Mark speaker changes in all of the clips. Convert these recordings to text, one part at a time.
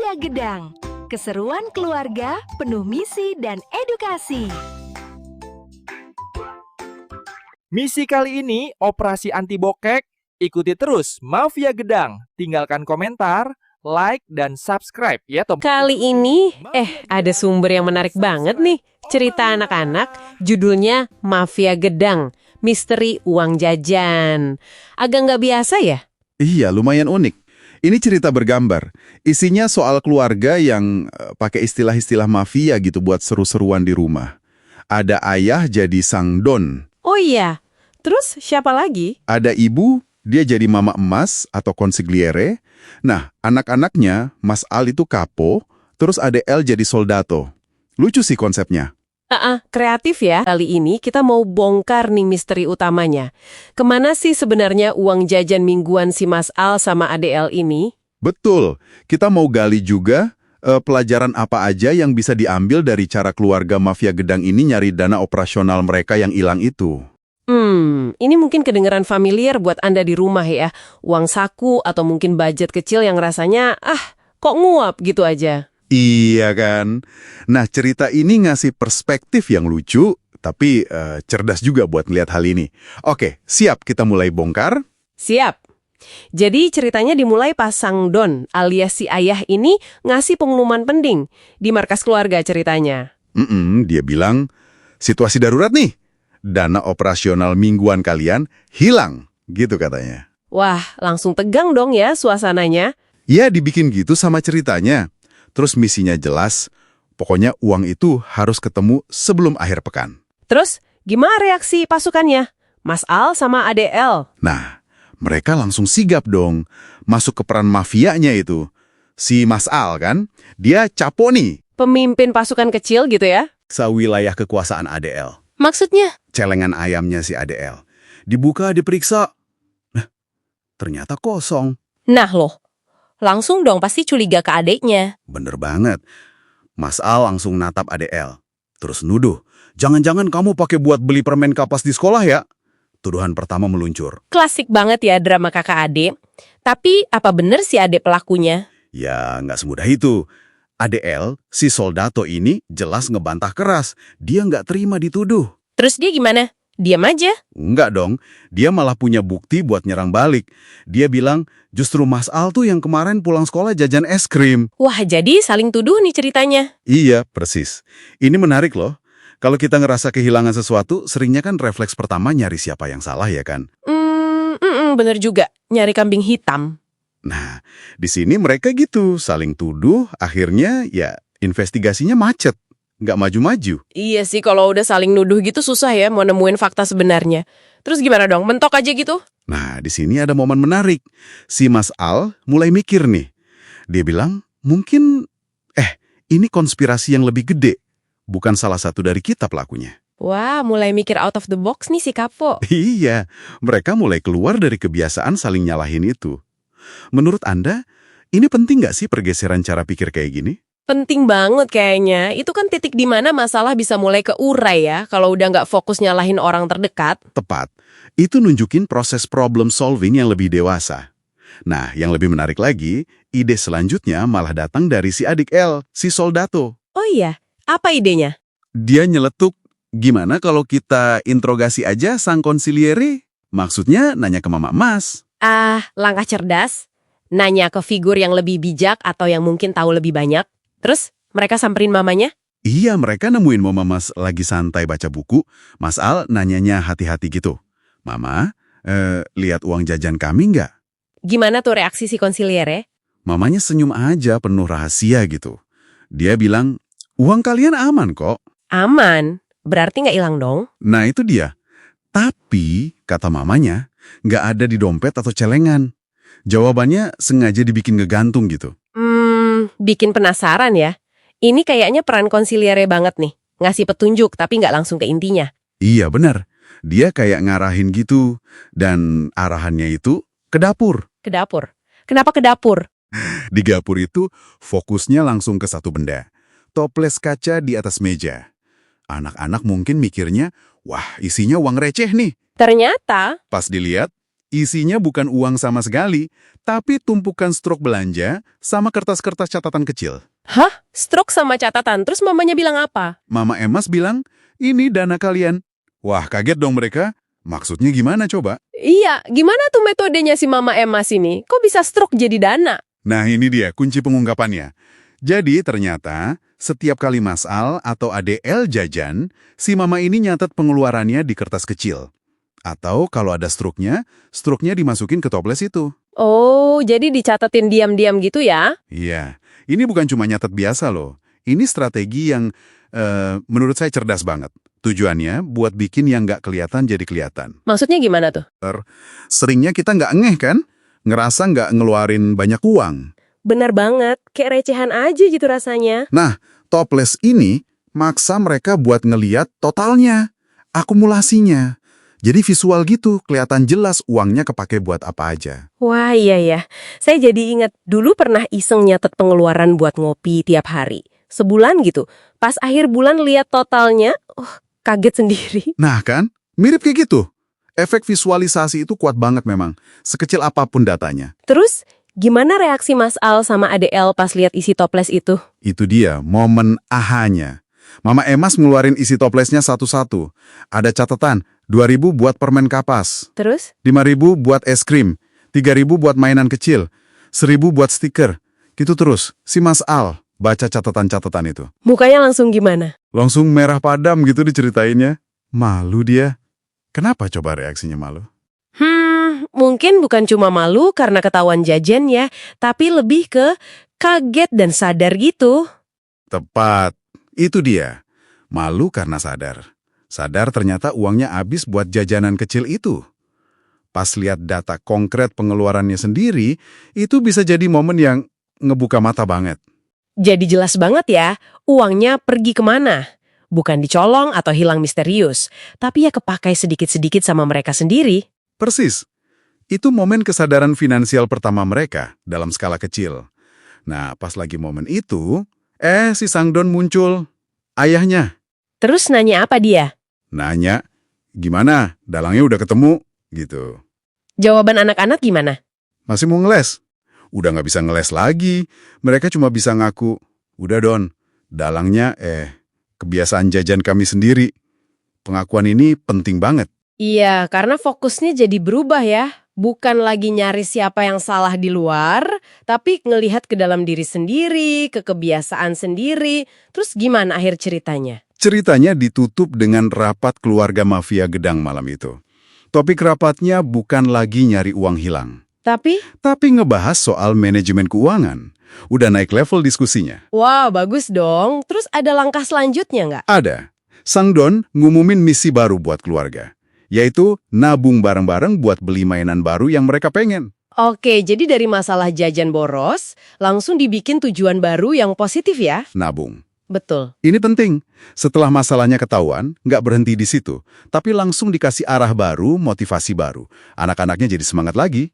Speaker 1: Mafia Gedang. Keseruan keluarga penuh misi dan edukasi.
Speaker 2: Misi kali ini operasi anti bokek. Ikuti terus Mafia Gedang. Tinggalkan komentar, like, dan subscribe ya Tom.
Speaker 3: Kali ini, ada sumber yang menarik banget nih. Cerita anak-anak, judulnya Mafia Gedang, Misteri Uang Jajan. Agak nggak biasa ya?
Speaker 4: Iya, lumayan unik. Ini cerita bergambar. Isinya soal keluarga yang pakai istilah-istilah mafia gitu buat seru-seruan di rumah. Ada ayah jadi sang don.
Speaker 3: Oh iya, terus siapa lagi?
Speaker 4: Ada ibu, dia jadi mama emas atau consigliere. Nah, anak-anaknya, Mas Al itu kapo, terus ada El jadi soldato. Lucu sih konsepnya.
Speaker 3: Kreatif ya. Kali ini kita mau bongkar nih misteri utamanya. Kemana sih sebenarnya uang jajan mingguan si Mas Al sama Ade El ini?
Speaker 4: Betul, kita mau gali juga pelajaran apa aja yang bisa diambil dari cara keluarga mafia Gedang ini nyari dana operasional mereka yang hilang itu.
Speaker 3: Ini mungkin kedengeran familiar buat Anda di rumah ya. Uang saku atau mungkin budget kecil yang rasanya, kok nguap gitu aja.
Speaker 4: Iya kan? Nah, cerita ini ngasih perspektif yang lucu, tapi cerdas juga buat ngeliat hal ini. Oke, siap kita mulai bongkar?
Speaker 3: Siap. Jadi ceritanya dimulai pas Sang Don alias si ayah ini ngasih pengumuman penting di markas keluarga ceritanya.
Speaker 4: Dia bilang, situasi darurat nih. Dana operasional mingguan kalian hilang, gitu katanya.
Speaker 3: Wah, langsung tegang dong ya suasananya.
Speaker 4: Ya, dibikin gitu sama ceritanya. Terus misinya jelas, pokoknya uang itu harus ketemu sebelum akhir pekan.
Speaker 3: Terus, gimana reaksi pasukannya? Mas Al sama Ade El?
Speaker 4: Nah, mereka langsung sigap dong, masuk ke peran mafianya itu. Si Mas Al kan, dia capo nih.
Speaker 3: Pemimpin pasukan kecil gitu ya?
Speaker 4: Sewilayah kekuasaan Ade El.
Speaker 3: Maksudnya?
Speaker 4: Celengan ayamnya si Ade El. Dibuka, diperiksa. Nah, ternyata kosong.
Speaker 3: Nah loh, langsung dong pasti curiga ke adeknya.
Speaker 4: Bener banget. Mas Al langsung natap Ade El. Terus nuduh, jangan-jangan kamu pakai buat beli permen kapas di sekolah ya? Tuduhan pertama meluncur.
Speaker 3: Klasik banget ya drama kakak adik. Tapi apa bener si adek pelakunya?
Speaker 4: Ya, nggak semudah itu. Ade El, si soldato ini jelas ngebantah keras. Dia nggak terima dituduh.
Speaker 3: Terus dia gimana? Diam aja?
Speaker 4: Enggak dong, dia malah punya bukti buat nyerang balik. Dia bilang, justru Mas Al tuh yang kemarin pulang sekolah jajan es krim.
Speaker 3: Wah, jadi saling tuduh nih ceritanya.
Speaker 4: Iya, persis. Ini menarik loh. Kalau kita ngerasa kehilangan sesuatu, seringnya kan refleks pertama nyari siapa yang salah ya kan?
Speaker 3: Bener juga. Nyari kambing hitam.
Speaker 4: Nah, di sini mereka gitu, saling tuduh, akhirnya ya investigasinya macet. Nggak maju-maju.
Speaker 3: Iya sih, kalau udah saling nuduh gitu susah ya mau nemuin fakta sebenarnya. Terus gimana dong? Mentok aja gitu?
Speaker 4: Nah, di sini ada momen menarik. Si Mas Al mulai mikir nih. Dia bilang, mungkin, ini konspirasi yang lebih gede. Bukan salah satu dari kita pelakunya.
Speaker 3: Wah, mulai mikir out of the box nih si Kapo.
Speaker 4: Iya, mereka mulai keluar dari kebiasaan saling nyalahin itu. Menurut Anda, ini penting nggak sih pergeseran cara pikir kayak gini?
Speaker 3: Penting banget kayaknya. Itu kan titik di mana masalah bisa mulai keurai ya, kalau udah nggak fokus nyalahin orang terdekat.
Speaker 4: Tepat. Itu nunjukin proses problem solving yang lebih dewasa. Nah, yang lebih menarik lagi, ide selanjutnya malah datang dari si adik El, si soldato.
Speaker 3: Oh iya, apa idenya?
Speaker 4: Dia nyeletuk, gimana kalau kita interogasi aja sang konsiliere? Maksudnya nanya ke Mama Mas.
Speaker 3: Langkah cerdas. Nanya ke figur yang lebih bijak atau yang mungkin tahu lebih banyak. Terus, mereka samperin mamanya?
Speaker 4: Iya, mereka nemuin Mama Mas lagi santai baca buku. Mas Al nanyanya hati-hati gitu. Mama, lihat uang jajan kami nggak?
Speaker 3: Gimana tuh reaksi si konsiliere?
Speaker 4: Mamanya senyum aja penuh rahasia gitu. Dia bilang, uang kalian aman kok.
Speaker 3: Aman? Berarti nggak hilang dong?
Speaker 4: Nah itu dia. Tapi, kata mamanya, nggak ada di dompet atau celengan. Jawabannya sengaja dibikin ngegantung gitu.
Speaker 3: Bikin penasaran ya. Ini kayaknya peran konsiliere banget nih. Ngasih petunjuk tapi nggak langsung ke intinya.
Speaker 4: Iya benar. Dia kayak ngarahin gitu. Dan arahannya itu ke dapur.
Speaker 3: Ke dapur? Kenapa ke dapur?
Speaker 4: Di dapur itu fokusnya langsung ke satu benda. Toples kaca di atas meja. Anak-anak mungkin mikirnya, wah isinya uang receh nih.
Speaker 3: Ternyata,
Speaker 4: Pas dilihat, Isinya bukan uang sama sekali, tapi tumpukan struk belanja sama kertas-kertas catatan kecil.
Speaker 3: Hah? Struk sama catatan, terus mamanya bilang apa?
Speaker 4: Mama Emas bilang, ini dana kalian. Wah, kaget dong mereka. Maksudnya gimana coba?
Speaker 3: Iya, gimana tuh metodenya si Mama Emas ini? Kok bisa struk jadi dana?
Speaker 4: Nah ini dia kunci pengungkapannya. Jadi ternyata setiap kali Mas Al atau ADL jajan, si mama ini nyatet pengeluarannya di kertas kecil. Atau kalau ada struknya dimasukin ke toples itu.
Speaker 3: Oh, jadi dicatetin diam-diam gitu ya?
Speaker 4: Iya, ini bukan cuma nyatet biasa loh. Ini strategi yang menurut saya cerdas banget. Tujuannya buat bikin yang nggak kelihatan jadi kelihatan.
Speaker 3: Maksudnya gimana tuh?
Speaker 4: Seringnya kita nggak ngeh kan? Ngerasa nggak ngeluarin banyak uang.
Speaker 3: Benar banget, kayak recehan aja gitu rasanya.
Speaker 4: Nah, toples ini maksa mereka buat ngeliat totalnya, akumulasinya. Jadi visual gitu, kelihatan jelas uangnya kepake buat apa aja.
Speaker 3: Wah iya ya, saya jadi ingat dulu pernah iseng nyatet pengeluaran buat ngopi tiap hari. Sebulan gitu, pas akhir bulan lihat totalnya, kaget sendiri.
Speaker 4: Nah kan, mirip kayak gitu. Efek visualisasi itu kuat banget memang, sekecil apapun datanya.
Speaker 3: Terus, gimana reaksi Mas Al sama ADL pas lihat isi toples itu?
Speaker 4: Itu dia, momen ahanya. Mama Emas ngeluarin isi toplesnya satu-satu. Ada catatan, 2.000 buat permen kapas,
Speaker 3: Terus?
Speaker 4: 5.000 buat es krim, 3.000 buat mainan kecil, 1.000 buat stiker. Gitu terus, si Mas Al baca catatan-catatan itu.
Speaker 3: Mukanya langsung gimana?
Speaker 4: Langsung merah padam gitu diceritainnya. Malu dia. Kenapa coba reaksinya malu?
Speaker 3: Mungkin bukan cuma malu karena ketahuan jajan ya, tapi lebih ke kaget dan sadar gitu.
Speaker 4: Tepat. Itu dia. Malu karena sadar. Sadar ternyata uangnya habis buat jajanan kecil itu. Pas lihat data konkret pengeluarannya sendiri, itu bisa jadi momen yang ngebuka mata banget.
Speaker 3: Jadi jelas banget ya, uangnya pergi kemana? Bukan dicolong atau hilang misterius, tapi ya kepakai sedikit-sedikit sama mereka sendiri.
Speaker 4: Persis. Itu momen kesadaran finansial pertama mereka dalam skala kecil. Nah, pas lagi momen itu, si Sangdon muncul. Ayahnya.
Speaker 3: Terus nanya apa dia?
Speaker 4: Nanya, gimana? Dalangnya udah ketemu? Gitu.
Speaker 3: Jawaban anak-anak gimana?
Speaker 4: Masih mau ngeles? Udah nggak bisa ngeles lagi. Mereka cuma bisa ngaku, udah Don, dalangnya kebiasaan jajan kami sendiri. Pengakuan ini penting banget.
Speaker 3: Iya, karena fokusnya jadi berubah ya. Bukan lagi nyari siapa yang salah di luar, tapi ngelihat ke dalam diri sendiri, ke kebiasaan sendiri. Terus gimana akhir ceritanya?
Speaker 4: Ceritanya ditutup dengan rapat keluarga mafia Gedang malam itu. Topik rapatnya bukan lagi nyari uang hilang. Tapi ngebahas soal manajemen keuangan. Udah naik level diskusinya.
Speaker 3: Wah, bagus dong. Terus ada langkah selanjutnya nggak?
Speaker 4: Ada. Sangdon ngumumin misi baru buat keluarga. Yaitu nabung bareng-bareng buat beli mainan baru yang mereka pengen.
Speaker 3: Oke, jadi dari masalah jajan boros, langsung dibikin tujuan baru yang positif ya?
Speaker 4: Nabung.
Speaker 3: Betul.
Speaker 4: Ini penting. Setelah masalahnya ketahuan, nggak berhenti di situ. Tapi langsung dikasih arah baru, motivasi baru. Anak-anaknya jadi semangat lagi.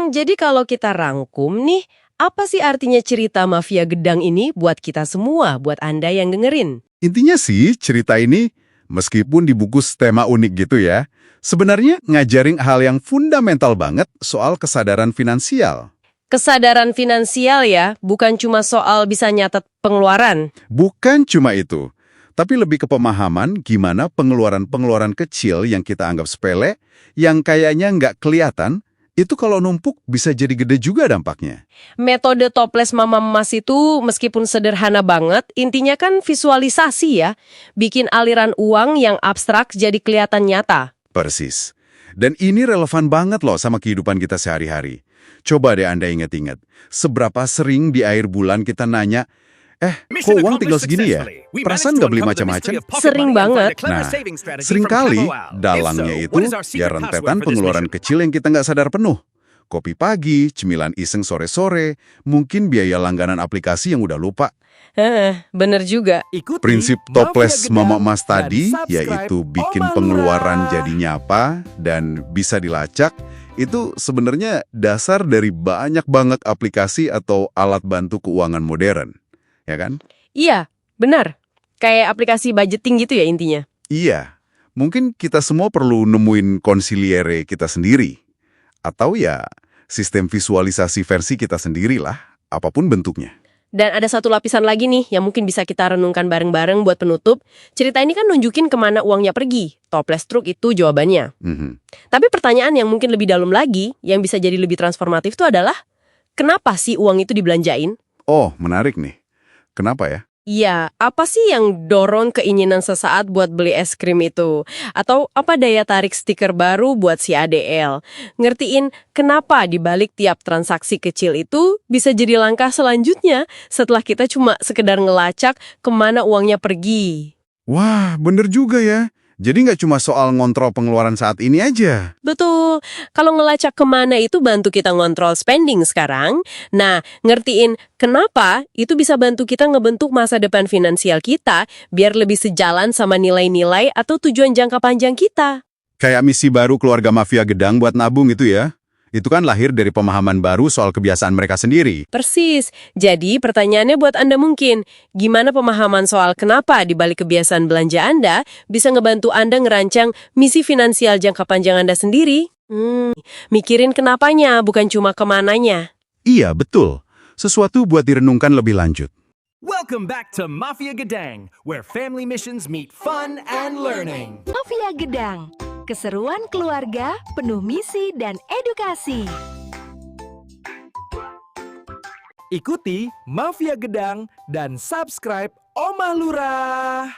Speaker 3: Jadi kalau kita rangkum nih, apa sih artinya cerita Mafia Gedang ini buat kita semua, buat Anda yang dengerin?
Speaker 4: Intinya sih, cerita ini, meskipun dibungkus tema unik gitu ya, sebenarnya ngajarin hal yang fundamental banget soal kesadaran finansial.
Speaker 3: Kesadaran finansial ya, bukan cuma soal bisa nyatet pengeluaran.
Speaker 4: Bukan cuma itu, tapi lebih ke pemahaman gimana pengeluaran-pengeluaran kecil yang kita anggap sepele, yang kayaknya nggak kelihatan, itu kalau numpuk bisa jadi gede juga dampaknya.
Speaker 3: Metode toples Mama Emas itu meskipun sederhana banget, intinya kan visualisasi ya. Bikin aliran uang yang abstrak jadi kelihatan nyata.
Speaker 4: Persis. Dan ini relevan banget loh sama kehidupan kita sehari-hari. Coba deh Anda ingat-ingat, seberapa sering di akhir bulan kita nanya, kok uang tinggal segini ya? Perasaan nggak beli macam-macam?
Speaker 3: Sering banget.
Speaker 4: Nah, seringkali dalangnya itu ya rentetan pengeluaran kecil yang kita nggak sadar penuh. Kopi pagi, cemilan iseng sore-sore, mungkin biaya langganan aplikasi yang udah lupa.
Speaker 3: Bener juga.
Speaker 4: Prinsip toples Mama Emas tadi, yaitu bikin pengeluaran jadi nyapa dan bisa dilacak, itu sebenarnya dasar dari banyak banget aplikasi atau alat bantu keuangan modern. Ya kan?
Speaker 3: Iya, benar. Kayak aplikasi budgeting gitu ya intinya.
Speaker 4: Iya. Mungkin kita semua perlu nemuin konsiliere kita sendiri. Atau ya, sistem visualisasi versi kita sendirilah, apapun bentuknya.
Speaker 3: Dan ada satu lapisan lagi nih yang mungkin bisa kita renungkan bareng-bareng buat penutup. Cerita ini kan nunjukin kemana uangnya pergi. Toples truk itu jawabannya. Tapi pertanyaan yang mungkin lebih dalam lagi, yang bisa jadi lebih transformatif itu adalah, kenapa sih uang itu dibelanjain?
Speaker 4: Oh, menarik nih. Kenapa ya?
Speaker 3: Iya, apa sih yang dorong keinginan sesaat buat beli es krim itu? Atau apa daya tarik stiker baru buat si ADL? Ngertiin kenapa dibalik tiap transaksi kecil itu bisa jadi langkah selanjutnya setelah kita cuma sekedar ngelacak kemana uangnya pergi.
Speaker 4: Wah, bener juga ya. Jadi nggak cuma soal ngontrol pengeluaran saat ini aja.
Speaker 3: Betul, kalau ngelacak kemana itu bantu kita ngontrol spending sekarang. Nah, ngertiin kenapa itu bisa bantu kita ngebentuk masa depan finansial kita biar lebih sejalan sama nilai-nilai atau tujuan jangka panjang kita.
Speaker 4: Kayak misi baru keluarga Mafia Gedang buat nabung itu ya. Itu kan lahir dari pemahaman baru soal kebiasaan mereka sendiri.
Speaker 3: Persis. Jadi pertanyaannya buat Anda mungkin, gimana pemahaman soal kenapa dibalik kebiasaan belanja Anda bisa ngebantu Anda ngerancang misi finansial jangka panjang Anda sendiri? Mikirin kenapanya, bukan cuma kemananya.
Speaker 4: Iya, betul. Sesuatu buat direnungkan lebih lanjut.
Speaker 2: Welcome back to Mafia Gedang, where family missions meet fun and learning.
Speaker 1: Mafia Gedang, keseruan keluarga penuh misi dan edukasi.
Speaker 2: Ikuti Mafia Gedang dan subscribe Omah Lurah.